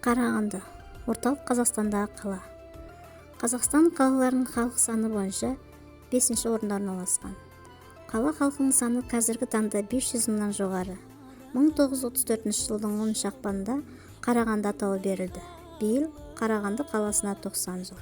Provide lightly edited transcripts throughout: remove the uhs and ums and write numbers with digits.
Қарағанды – орталық Қазақстандағы қала. Қазақстан қалаларының халық саны бойынша 5-ші орында орналасқан. Қала халқының саны қазіргі таңда 500 мыңнан жоғары. 1934 жылдың 10 ақпанында Қарағанды атауы берілді. Биыл Қарағанды қаласына 90 жыл.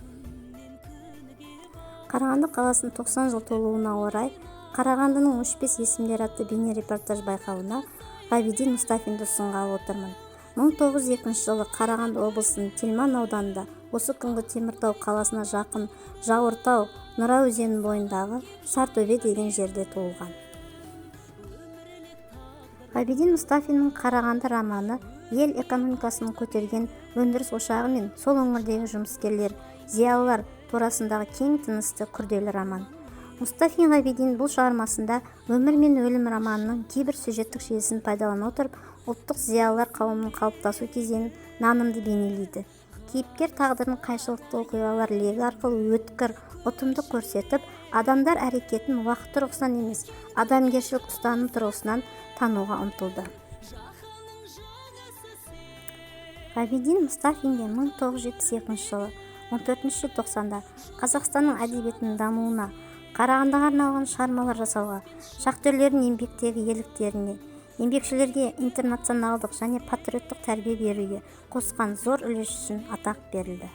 Қарағанды қаласының 90 жыл толуына орай Қарағандының өшпес есімдері атты бейнерепортаж байқауына Ғабиден Мұстафинді ұсынғалы отырмын. 1902 жылы Қарағанды облысының Тельман ауданында, осы күнгі Теміртау қаласына жақын Жауыртау Нұра өзенінің бойындағы Сартөбе деген жерде туылған. Ғабиден Мұстафиннің Қарағанды романы ел экономикасының көтерген өндіріс ошағы мен сол өңірдегі жұмыскерлер, зиялылар турасындағы кең тынысты күрделі роман. Мұстафин Ғабиден бұл шығармасында өмір мен өлім романының кейбір сюжеттік желісін пайдалана отырып, ұлттық зиялылар қауымының қалыптасу кезеңін нанымды бейнелейді. Кейіпкер тағдырын қайшылықты оқиғалар легі арқылы өткір, ұтымды көрсетіп, адамдар әрекетін уақыт тұрғысынан емес, адамгершілік ұстаным тұрғысынан тануға ұмтылды. Ғабиден Мұстафинге 1972 жылы 14 желтоқсанда Қазақстанның әдебиетінің дамуына, Қарағандыға арналған шығармалар жасауға, шахтерлердің еңбектегі ерліктеріне, еңбекшілерге интернационалдық және патриоттық тәрбие беруге қосқан зор үлесі үшін атақ берілді.